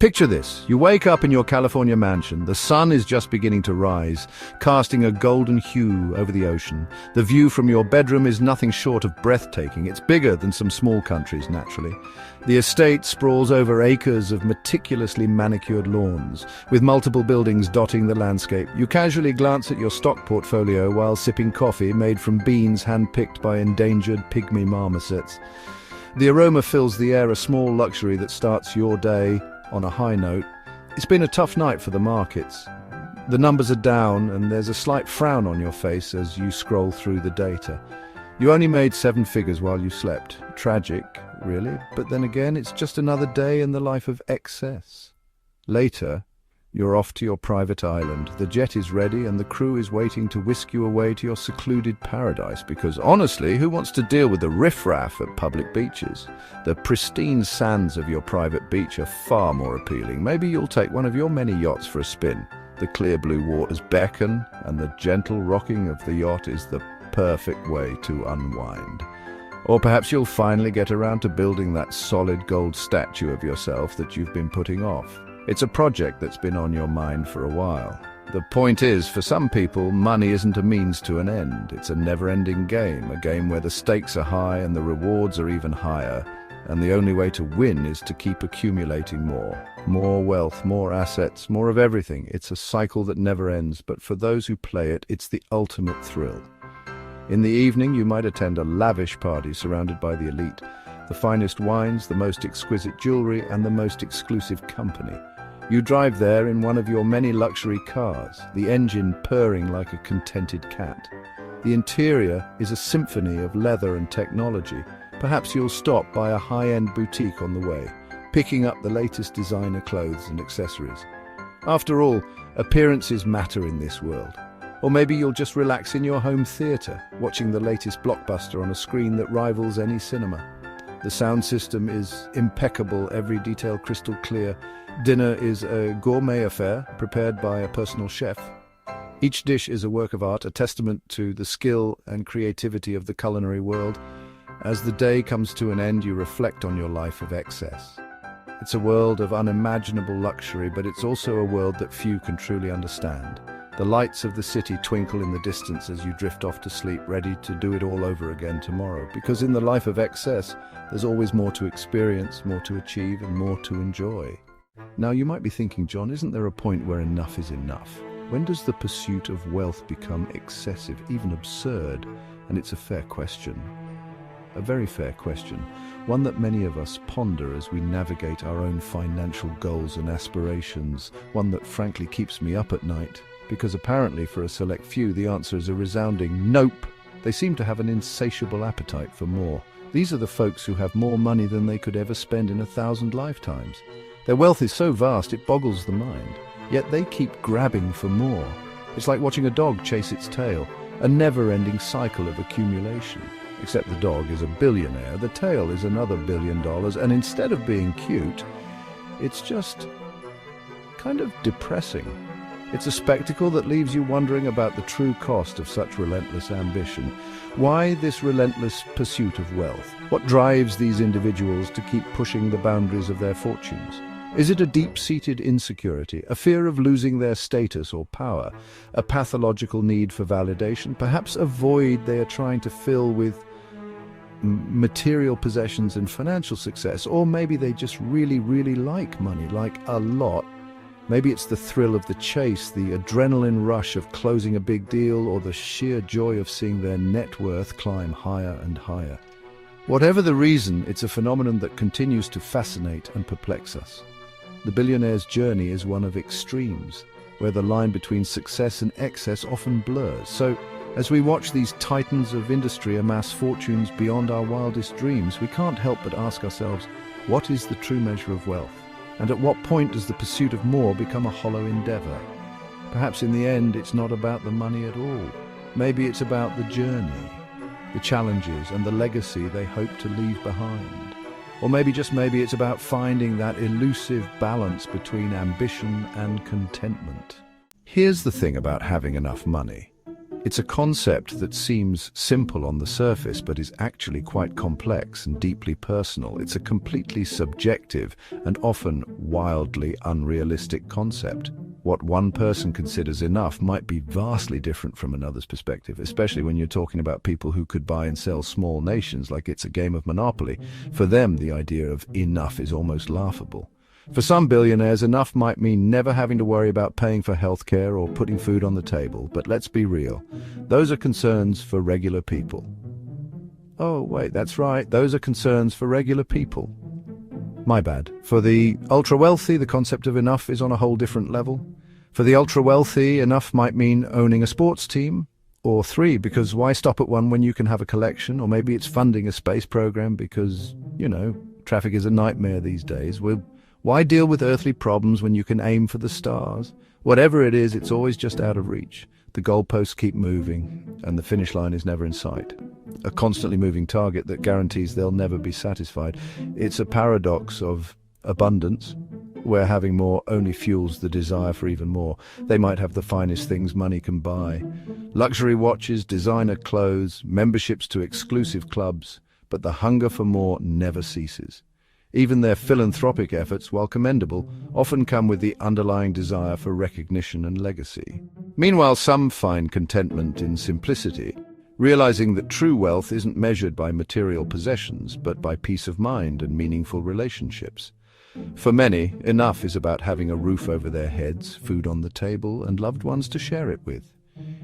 Picture this. You wake up in your California mansion. The sun is just beginning to rise, casting a golden hue over the ocean. The view from your bedroom is nothing short of breathtaking. It's bigger than some small countries, naturally. The estate sprawls over acres of meticulously manicured lawns, with multiple buildings dotting the landscape. You casually glance at your stock portfolio while sipping coffee made from beans hand-picked by endangered pygmy marmosets. The aroma fills the air, a small luxury that starts your day on a high note. It's been a tough night for the markets. The numbers are down and there's a slight frown on your face as you scroll through the data. You only made 7 figures while you slept. Tragic, really, but then again, it's just another day in the life of excess. Later, you're off to your private island. The jet is ready and the crew is waiting to whisk you away to your secluded paradise because, honestly, who wants to deal with the riffraff at public beaches? The pristine sands of your private beach are far more appealing. Maybe you'll take one of your many yachts for a spin. The clear blue waters beckon, and the gentle rocking of the yacht is the perfect way to unwind. Or perhaps you'll finally get around to building that solid gold statue of yourself that you've been putting off. It's a project that's been on your mind for a while. The point is, for some people, money isn't a means to an end. It's a never-ending game, a game where the stakes are high and the rewards are even higher, and the only way to win is to keep accumulating more. More wealth, more assets, more of everything. It's a cycle that never ends, but for those who play it, it's the ultimate thrill. In the evening, you might attend a lavish party surrounded by the elite. The finest wines, the most exquisite jewelry, and the most exclusive company. You drive there in one of your many luxury cars, the engine purring like a contented cat. The interior is a symphony of leather and technology. Perhaps you'll stop by a high-end boutique on the way, picking up the latest designer clothes and accessories. After all, appearances matter in this world. Or maybe you'll just relax in your home theatre, watching the latest blockbuster on a screen that rivals any cinema. The sound system is impeccable, every detail crystal clear. Dinner is a gourmet affair prepared by a personal chef. Each dish is a work of art, a testament to the skill and creativity of the culinary world. As the day comes to an end, you reflect on your life of excess. It's a world of unimaginable luxury, but it's also a world that few can truly understand. The lights of the city twinkle in the distance as you drift off to sleep, ready to do it all over again tomorrow. Because in the life of excess, there's always more to experience, more to achieve, and more to enjoy. Now, you might be thinking, John, isn't there a point where enough is enough? When does the pursuit of wealth become excessive, even absurd? And it's a fair question. A very fair question. One that many of us ponder as we navigate our own financial goals and aspirations. One that frankly keeps me up at night. Because apparently for a select few, the answer is a resounding nope. They seem to have an insatiable appetite for more. These are the folks who have more money than they could ever spend in 1,000 lifetimes. Their wealth is so vast it boggles the mind, yet they keep grabbing for more. It's like watching a dog chase its tail, a never-ending cycle of accumulation. Except the dog is a billionaire, the tail is another $1 billion, and instead of being cute, it's just kind of depressing. It's a spectacle that leaves you wondering about the true cost of such relentless ambition. Why this relentless pursuit of wealth? What drives these individuals to keep pushing the boundaries of their fortunes? Is it a deep-seated insecurity, a fear of losing their status or power, a pathological need for validation, perhaps a void they are trying to fill with material possessions and financial success? Or maybe they just really like money, like a lot. Maybe it's the thrill of the chase, the adrenaline rush of closing a big deal, or the sheer joy of seeing their net worth climb higher and higher. Whatever the reason, it's a phenomenon that continues to fascinate and perplex us. The billionaire's journey is one of extremes, where the line between success and excess often blurs. So, as we watch these titans of industry amass fortunes beyond our wildest dreams, we can't help but ask ourselves, what is the true measure of wealth? And at what point does the pursuit of more become a hollow endeavor? Perhaps in the end, it's not about the money at all. Maybe it's about the journey, the challenges, and the legacy they hope to leave behind. Or maybe, just maybe, it's about finding that elusive balance between ambition and contentment. Here's the thing about having enough money. It's a concept that seems simple on the surface but is actually quite complex and deeply personal. It's a completely subjective and often wildly unrealistic concept. What one person considers enough might be vastly different from another's perspective, especially when you're talking about people who could buy and sell small nations like it's a game of Monopoly. For them, the idea of enough is almost laughable. For some billionaires, enough might mean never having to worry about paying for healthcare or putting food on the table. But let's be real, those are concerns for regular people. Oh, wait, that's right, those are concerns for regular people. My bad. For the ultra-wealthy, the concept of enough is on a whole different level. For the ultra-wealthy, enough might mean owning a sports team, or 3, because why stop at one when you can have a collection? Or maybe it's funding a space program because, traffic is a nightmare these days. Why deal with earthly problems when you can aim for the stars? Whatever it is, it's always just out of reach. The goalposts keep moving, and the finish line is never in sight. A constantly moving target that guarantees they'll never be satisfied. It's a paradox of abundance, where having more only fuels the desire for even more. They might have the finest things money can buy. Luxury watches, designer clothes, memberships to exclusive clubs, but the hunger for more never ceases. Even their philanthropic efforts, while commendable, often come with the underlying desire for recognition and legacy. Meanwhile, some find contentment in simplicity, realizing that true wealth isn't measured by material possessions, but by peace of mind and meaningful relationships. For many, enough is about having a roof over their heads, food on the table, and loved ones to share it with.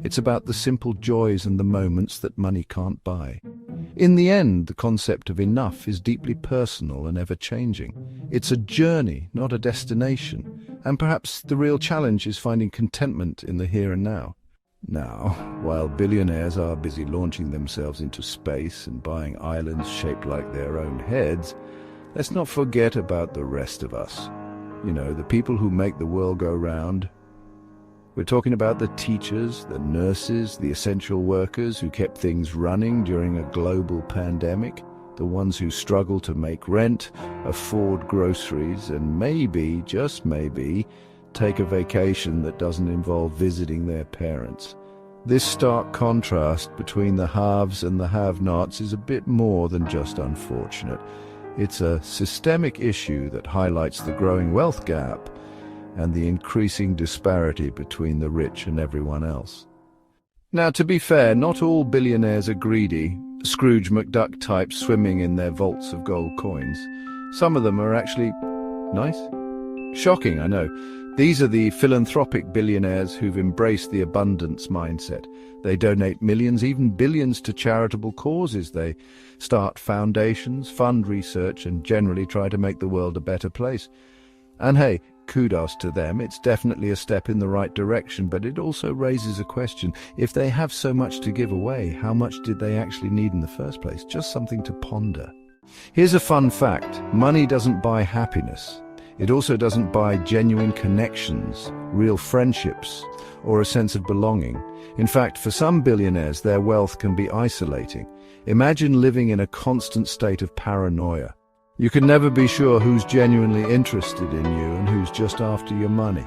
It's about the simple joys and the moments that money can't buy. In the end, the concept of enough is deeply personal and ever-changing. It's a journey, not a destination, and perhaps the real challenge is finding contentment in the here and now. Now, while billionaires are busy launching themselves into space and buying islands shaped like their own heads, let's not forget about the rest of us. The people who make the world go round. We're talking about the teachers, the nurses, the essential workers who kept things running during a global pandemic, the ones who struggle to make rent, afford groceries, and maybe, just maybe, take a vacation that doesn't involve visiting their parents. This stark contrast between the haves and the have-nots is a bit more than just unfortunate. It's a systemic issue that highlights the growing wealth gap and the increasing disparity between the rich and everyone else. Now, to be fair, not all billionaires are greedy, Scrooge McDuck types swimming in their vaults of gold coins. Some of them are actually nice. Shocking, I know. These are the philanthropic billionaires who've embraced the abundance mindset. They donate millions, even billions, to charitable causes. They start foundations, fund research, and generally try to make the world a better place. And hey, kudos to them. It's definitely a step in the right direction, but it also raises a question. If they have so much to give away, how much did they actually need in the first place? Just something to ponder. Here's a fun fact. Money doesn't buy happiness. It also doesn't buy genuine connections, real friendships, or a sense of belonging. In fact, for some billionaires, their wealth can be isolating. Imagine living in a constant state of paranoia. You can never be sure who's genuinely interested in you and who's just after your money.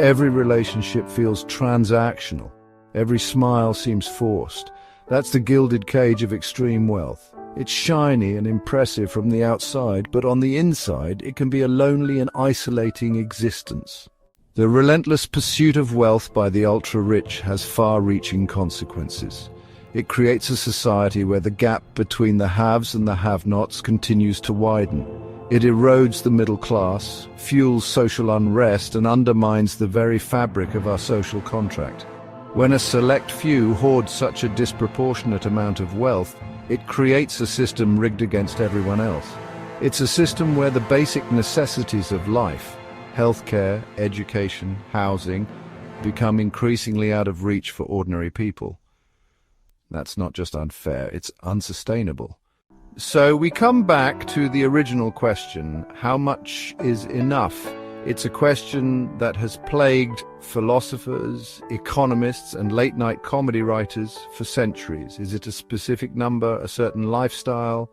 Every relationship feels transactional. Every smile seems forced. That's the gilded cage of extreme wealth. It's shiny and impressive from the outside, but on the inside, it can be a lonely and isolating existence. The relentless pursuit of wealth by the ultra-rich has far-reaching consequences. It creates a society where the gap between the haves and the have-nots continues to widen. It erodes the middle class, fuels social unrest, and undermines the very fabric of our social contract. When a select few hoard such a disproportionate amount of wealth, it creates a system rigged against everyone else. It's a system where the basic necessities of life, healthcare, education, housing, become increasingly out of reach for ordinary people. That's not just unfair, it's unsustainable. So we come back to the original question, how much is enough? It's a question that has plagued philosophers, economists, and late-night comedy writers for centuries. Is it a specific number, a certain lifestyle,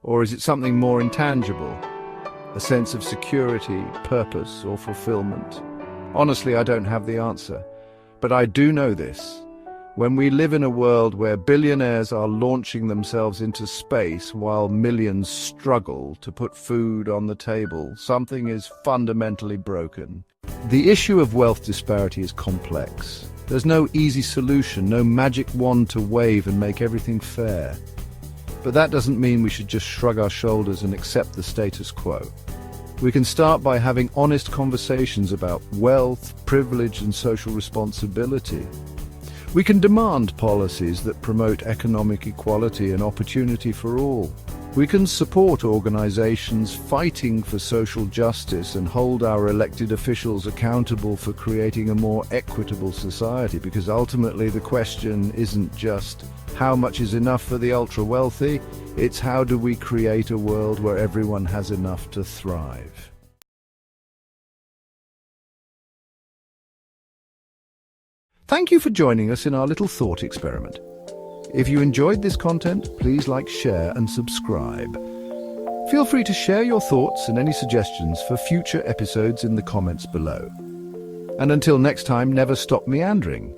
or is it something more intangible? A sense of security, purpose, or fulfillment? Honestly, I don't have the answer. But I do know this. When we live in a world where billionaires are launching themselves into space while millions struggle to put food on the table, something is fundamentally broken. The issue of wealth disparity is complex. There's no easy solution, no magic wand to wave and make everything fair. But that doesn't mean we should just shrug our shoulders and accept the status quo. We can start by having honest conversations about wealth, privilege, and social responsibility. We can demand policies that promote economic equality and opportunity for all. We can support organizations fighting for social justice and hold our elected officials accountable for creating a more equitable society, because ultimately the question isn't just how much is enough for the ultra-wealthy, it's how do we create a world where everyone has enough to thrive. Thank you for joining us in our little thought experiment. If you enjoyed this content, please like, share, and subscribe. Feel free to share your thoughts and any suggestions for future episodes in the comments below. And until next time, never stop meandering.